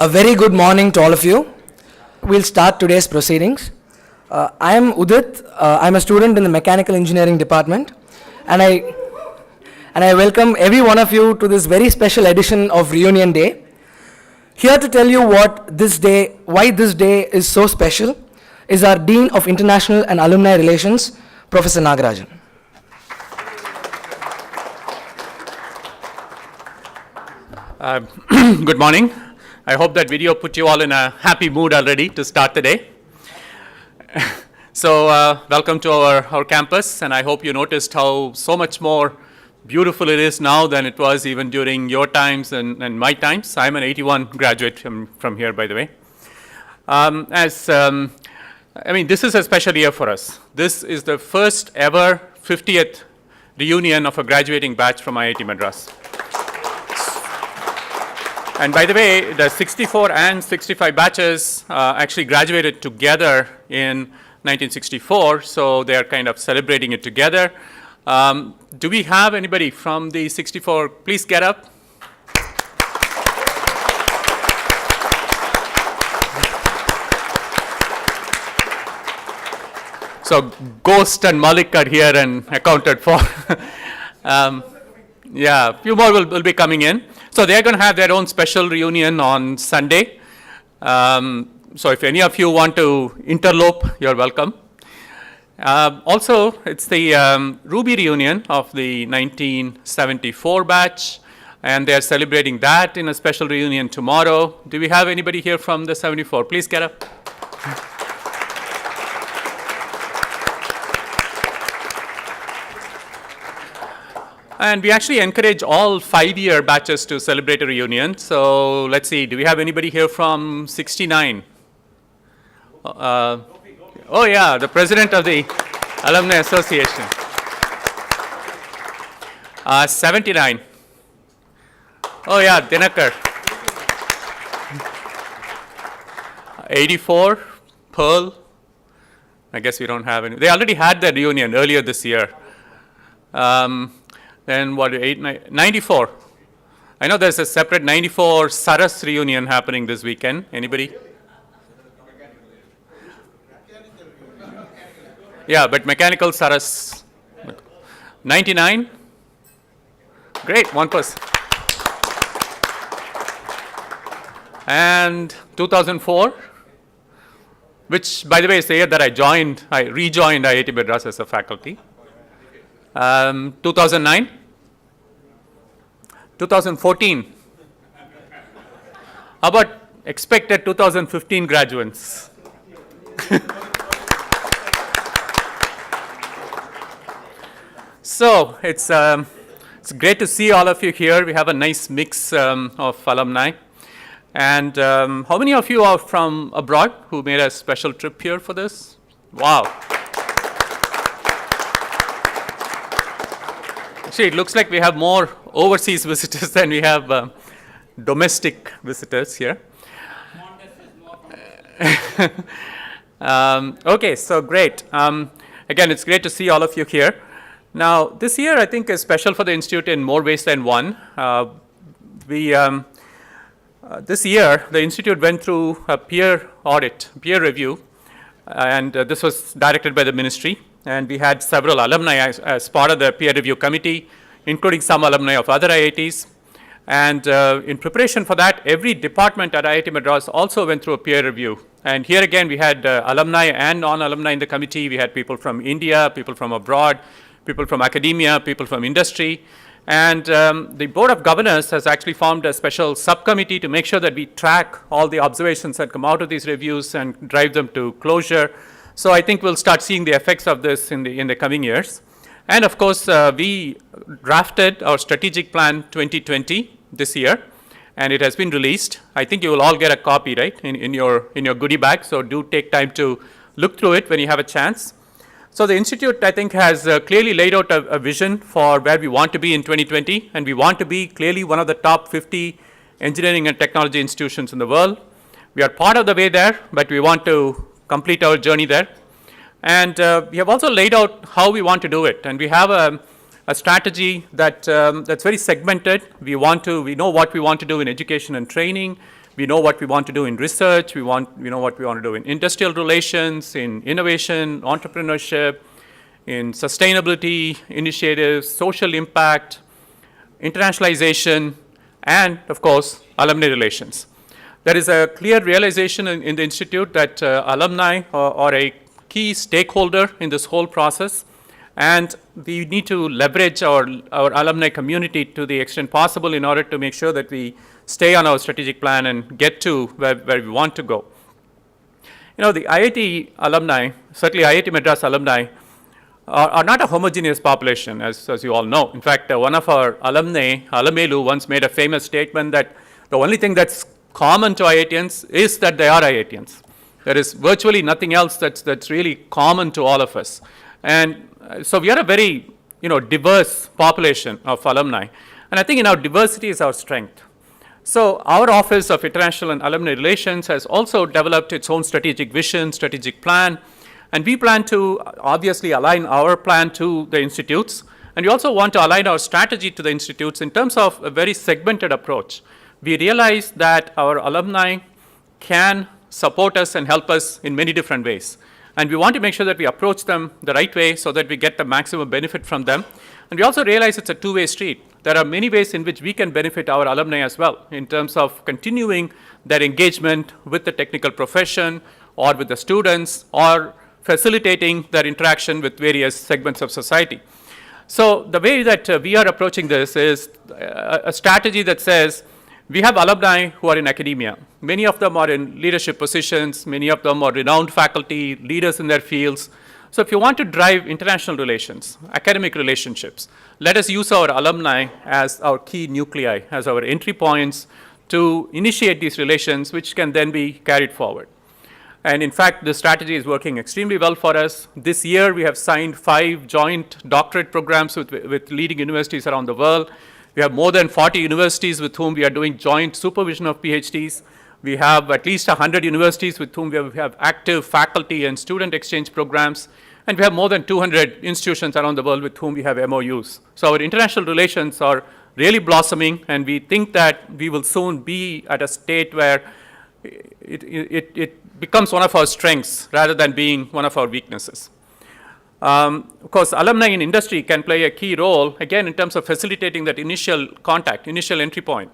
A very good morning to all of you. We'll start today's proceedings. I am Udit. I'm a student in the Mechanical Engineering Department, and I welcome every one of you to this very special edition of Reunion Day. Here to tell you why this day is so special, is our Dean of International and Alumni Relations, Professor Nagarajan. Good morning. I hope that video put you all in a happy mood already to start the day. So welcome to our campus, and I hope you noticed how so much more beautiful it is now than it was even during your times and my times. I'm an 81 graduate from here, by the way. This is a special year for us. This is the first ever 50th reunion of a graduating batch from IIT Madras. And by the way, the 64 and 65 batches actually graduated together in 1964, so they are kind of celebrating it together. Do we have anybody from the 64? Please get up. So Ghost and Malik are here and accounted for. Yeah, a few more will be coming in. So they're going to have their own special reunion on Sunday. So if any of you want to interlope, you're welcome. Also, it's the Ruby reunion of the 1974 batch, and they're celebrating that in a special reunion tomorrow. Do we have anybody here from the 74? Please get up. And we actually encourage all 5-year batches to celebrate a reunion. So let's see, do we have anybody here from 69? Oh yeah, the president of the Alumni Association. 79. Oh yeah, Dinakar. 84, Pearl. I guess we don't have any. They already had their reunion earlier this year. Then what, 94. I know there's a separate 94 Saras reunion happening this weekend. Anybody? Yeah, but mechanical Saras. 99? Great, one person. And 2004, which by the way is the year that I rejoined IIT Madras as a faculty. 2009, 2014. How about expected 2015 graduates? So it's great to see all of you here. We have a nice mix of alumni. And how many of you are from abroad who made a special trip here for this? Wow. Actually, it looks like we have more overseas visitors than we have domestic visitors here. Okay, so great. Again, it's great to see all of you here. Now, this year I think is special for the Institute in more ways than one. This year, the Institute went through a peer review, and this was directed by the ministry. And we had several alumni as part of the peer review committee, including some alumni of other IITs. And in preparation for that, every department at IIT Madras also went through a peer review. And here again, we had alumni and non-alumni in the committee. We had people from India, people from abroad, people from academia, people from industry. And the Board of Governors has actually formed a special subcommittee to make sure that we track all the observations that come out of these reviews and drive them to closure. So I think we'll start seeing the effects of this in the coming years. And of course, we drafted our strategic plan 2020 this year, and it has been released. I think you will all get a copy, right, in your goodie bag. So do take time to look through it when you have a chance. So the Institute, I think, has clearly laid out a vision for where we want to be in 2020, and we want to be clearly one of the top 50 engineering and technology institutions in the world. We are part of the way there, but we want to complete our journey there. And we have also laid out how we want to do it. And we have a strategy that's very segmented. We know what we want to do in education and training. We know what we want to do in research, we know what we want to do in industrial relations, in innovation, entrepreneurship, in sustainability initiatives, social impact, internationalization, and of course, alumni relations. There is a clear realization in the institute that alumni are a key stakeholder in this whole process, and we need to leverage our alumni community to the extent possible in order to make sure that we stay on our strategic plan and get to where we want to go. You know, the IIT alumni, certainly IIT Madras alumni, are not a homogeneous population, as you all know. In fact, one of our alumni, Alamelu, once made a famous statement that the only thing that's common to IITians is that they are IITians. There is virtually nothing else that's really common to all of us. And so we are a very, diverse population of alumni. And I think in our diversity is our strength. So our Office of International and Alumni Relations has also developed its own strategic vision, strategic plan, and we plan to obviously align our plan to the institutes, and we also want to align our strategy to the institutes in terms of a very segmented approach. We realize that our alumni can support us and help us in many different ways, and we want to make sure that we approach them the right way so that we get the maximum benefit from them. And we also realize it's a two-way street. There are many ways in which we can benefit our alumni as well in terms of continuing their engagement with the technical profession or with the students or facilitating their interaction with various segments of society. So the way that we are approaching this is a strategy that says we have alumni who are in academia. Many of them are in leadership positions. Many of them are renowned faculty, leaders in their fields. So if you want to drive international relations, academic relationships, let us use our alumni as our key nuclei, as our entry points to initiate these relations, which can then be carried forward. And in fact, this strategy is working extremely well for us. This year, we have signed 5 joint doctorate programs with leading universities around the world. We have more than 40 universities with whom we are doing joint supervision of PhDs. We have at least 100 universities with whom we have active faculty and student exchange programs. And we have more than 200 institutions around the world with whom we have MOUs. So our international relations are really blossoming, and we think that we will soon be at a state where it becomes one of our strengths rather than being one of our weaknesses. Of course, alumni in industry can play a key role, again, in terms of facilitating that initial contact, initial entry point.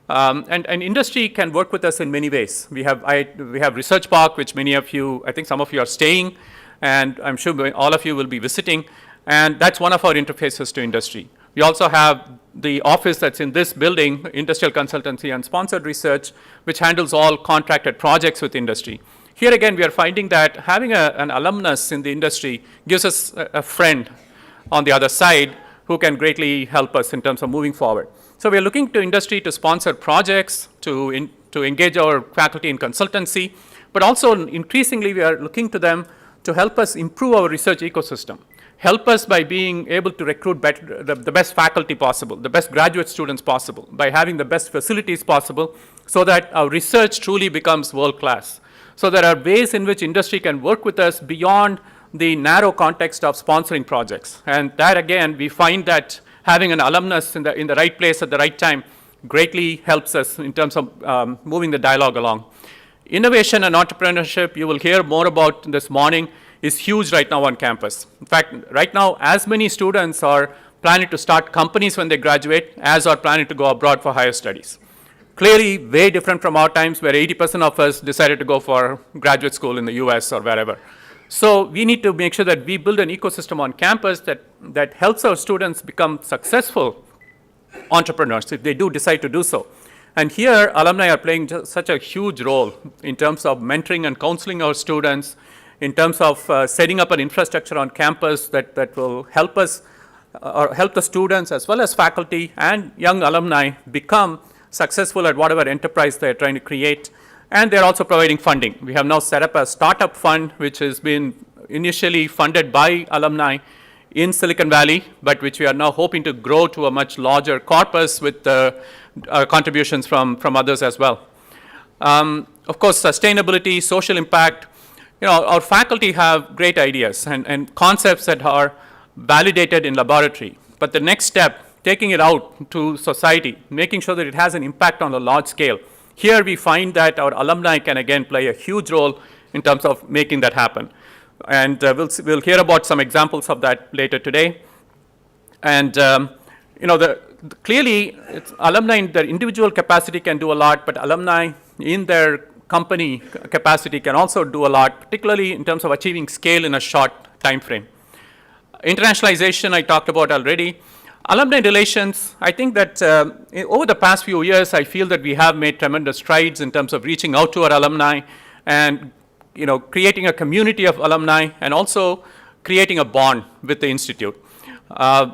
And industry can work with us in many ways. We have Research Park, which many of you, I think some of you are staying, and I'm sure all of you will be visiting, and that's one of our interfaces to industry. We also have the office that's in this building, Industrial Consultancy and Sponsored Research, which handles all contracted projects with industry. Here again, we are finding that having an alumnus in the industry gives us a friend on the other side who can greatly help us in terms of moving forward. So we are looking to industry to sponsor projects, to engage our faculty in consultancy, but also increasingly we are looking to them to help us improve our research ecosystem. Help us by being able to recruit the best faculty possible, the best graduate students possible, by having the best facilities possible, so that our research truly becomes world-class. So there are ways in which industry can work with us beyond the narrow context of sponsoring projects. And that, again, we find that having an alumnus in the right place at the right time greatly helps us in terms of moving the dialogue along. Innovation and entrepreneurship, you will hear more about this morning, is huge right now on campus. In fact, right now, as many students are planning to start companies when they graduate as are planning to go abroad for higher studies. Clearly, way different from our times where 80% of us decided to go for graduate school in the US or wherever. So we need to make sure that we build an ecosystem on campus that helps our students become successful entrepreneurs if they do decide to do so. And here, alumni are playing such a huge role in terms of mentoring and counseling our students, in terms of setting up an infrastructure on campus that will help us, or help the students as well as faculty and young alumni become successful at whatever enterprise they're trying to create. And they're also providing funding. We have now set up a startup fund, which has been initially funded by alumni in Silicon Valley, but which we are now hoping to grow to a much larger corpus with contributions from others as well. Of course, sustainability, social impact. Our faculty have great ideas and concepts that are validated in laboratory. But the next step, taking it out to society, making sure that it has an impact on a large scale, Here we find that our alumni can again play a huge role in terms of making that happen. And we'll hear about some examples of that later today. And clearly, alumni in their individual capacity can do a lot, but alumni in their company capacity can also do a lot, particularly in terms of achieving scale in a short time frame. Internationalization, I talked about already. Alumni relations, I think that over the past few years, I feel that we have made tremendous strides in terms of reaching out to our alumni and creating a community of alumni and also creating a bond with the institute.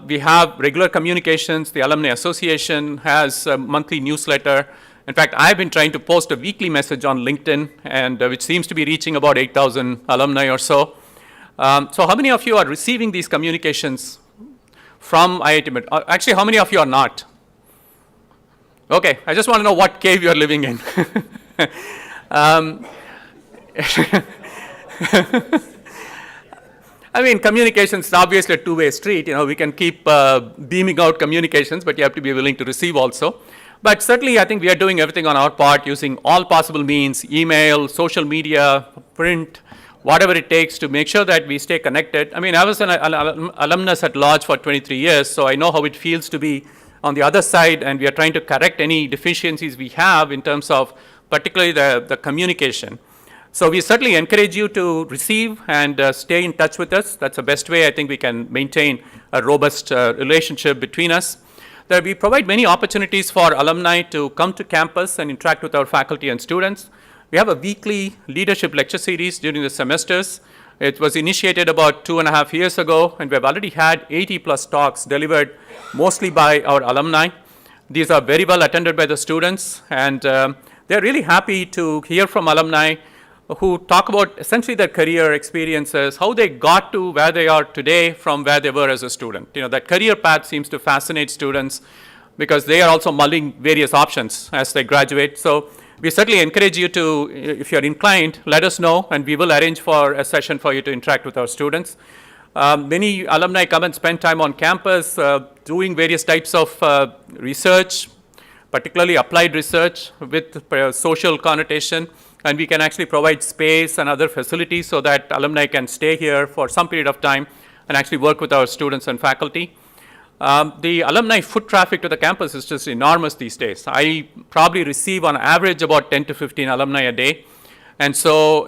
We have regular communications. The Alumni Association has a monthly newsletter. In fact, I've been trying to post a weekly message on LinkedIn, and which seems to be reaching about 8,000 alumni or so. So how many of you are receiving these communications from IIT Madras? Actually, how many of you are not? Okay, I just want to know what cave you're living in. I mean, communications is obviously a two-way street. We can keep beaming out communications, but you have to be willing to receive also. But certainly, I think we are doing everything on our part using all possible means, email, social media, print, whatever it takes to make sure that we stay connected. I mean, I was an alumnus at large for 23 years, so I know how it feels to be on the other side, and we are trying to correct any deficiencies we have in terms of particularly the communication. So we certainly encourage you to receive and stay in touch with us. That's the best way I think we can maintain a robust relationship between us. We provide many opportunities for alumni to come to campus and interact with our faculty and students. We have a weekly leadership lecture series during the semesters. It was initiated about 2.5 years ago, and we have already had 80 plus talks delivered mostly by our alumni. These are very well attended by the students, and they're really happy to hear from alumni who talk about essentially their career experiences, how they got to where they are today from where they were as a student. That career path seems to fascinate students because they are also mulling various options as they graduate. So we certainly encourage you to, if you're inclined, let us know, and we will arrange for a session for you to interact with our students. Many alumni come and spend time on campus doing various types of research, particularly applied research with social connotation. And we can actually provide space and other facilities so that alumni can stay here for some period of time and actually work with our students and faculty. The alumni foot traffic to the campus is just enormous these days. I probably receive on average about 10 to 15 alumni a day. And so,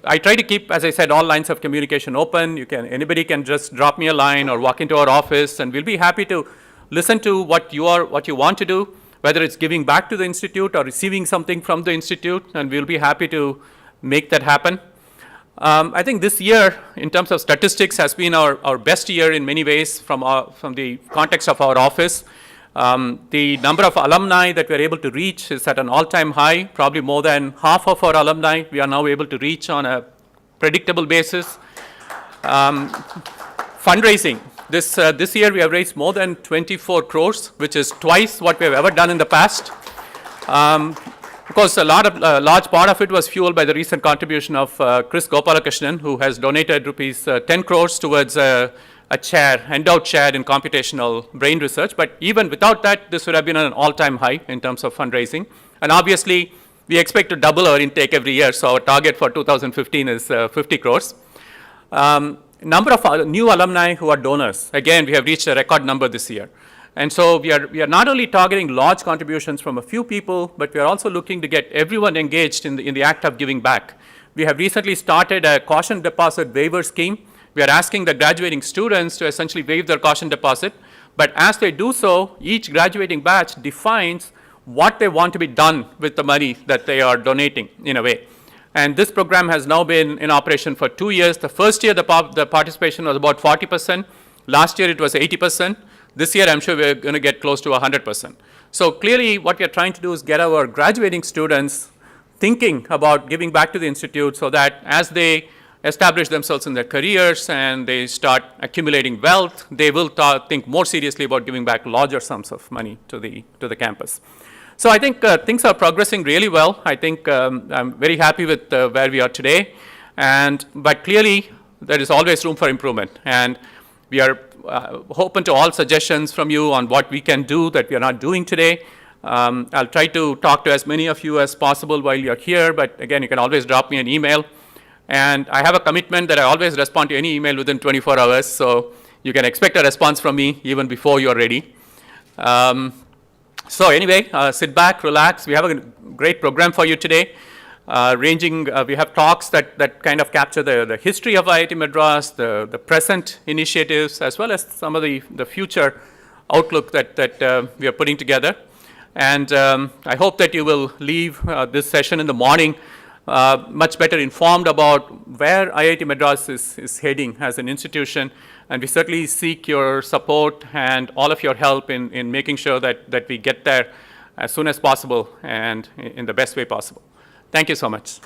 I try to keep, as I said, all lines of communication open. Anybody can just drop me a line or walk into our office, and we'll be happy to listen to what you want to do, whether it's giving back to the institute or receiving something from the institute, and we'll be happy to make that happen. I think this year, in terms of statistics, has been our best year in many ways from the context of our office. The number of alumni that we're able to reach is at an all-time high. Probably more than half of our alumni we are now able to reach on a predictable basis. Fundraising. This year we have raised more than 24 crores, which is twice what we have ever done in the past. Of course, a large part of it was fueled by the recent contribution of Chris Gopalakrishnan, who has donated rupees 10 crores towards a endowed chair in computational brain research. But even without that, this would have been an all-time high in terms of fundraising. And obviously, we expect to double our intake every year. So our target for 2015 is 50 crores. Number of new alumni who are donors. Again, we have reached a record number this year. And so we are not only targeting large contributions from a few people, but we are also looking to get everyone engaged in the act of giving back. We have recently started a caution deposit waiver scheme. We are asking the graduating students to essentially waive their caution deposit. But as they do so, each graduating batch defines what they want to be done with the money that they are donating in a way. And this program has now been in operation for 2 years. The first year, the participation was about 40%. Last year, it was 80%. This year, I'm sure we're going to get close to 100%. So clearly, what we're trying to do is get our graduating students thinking about giving back to the institute so that as they establish themselves in their careers and they start accumulating wealth, they will think more seriously about giving back larger sums of money to the campus. So I think things are progressing really well. I think I'm very happy with where we are today. But clearly, there is always room for improvement. And we are open to all suggestions from you on what we can do that we are not doing today. I'll try to talk to as many of you as possible while you're here, but again, you can always drop me an email. And I have a commitment that I always respond to any email within 24 hours, so you can expect a response from me even before you're ready. So anyway, sit back, relax. We have a great program for you today. We have talks that kind of capture the history of IIT Madras, the present initiatives, as well as some of the future outlook that we are putting together. And I hope that you will leave this session in the morning much better informed about where IIT Madras is heading as an institution. And we certainly seek your support and all of your help in making sure that we get there as soon as possible and in the best way possible. Thank you so much.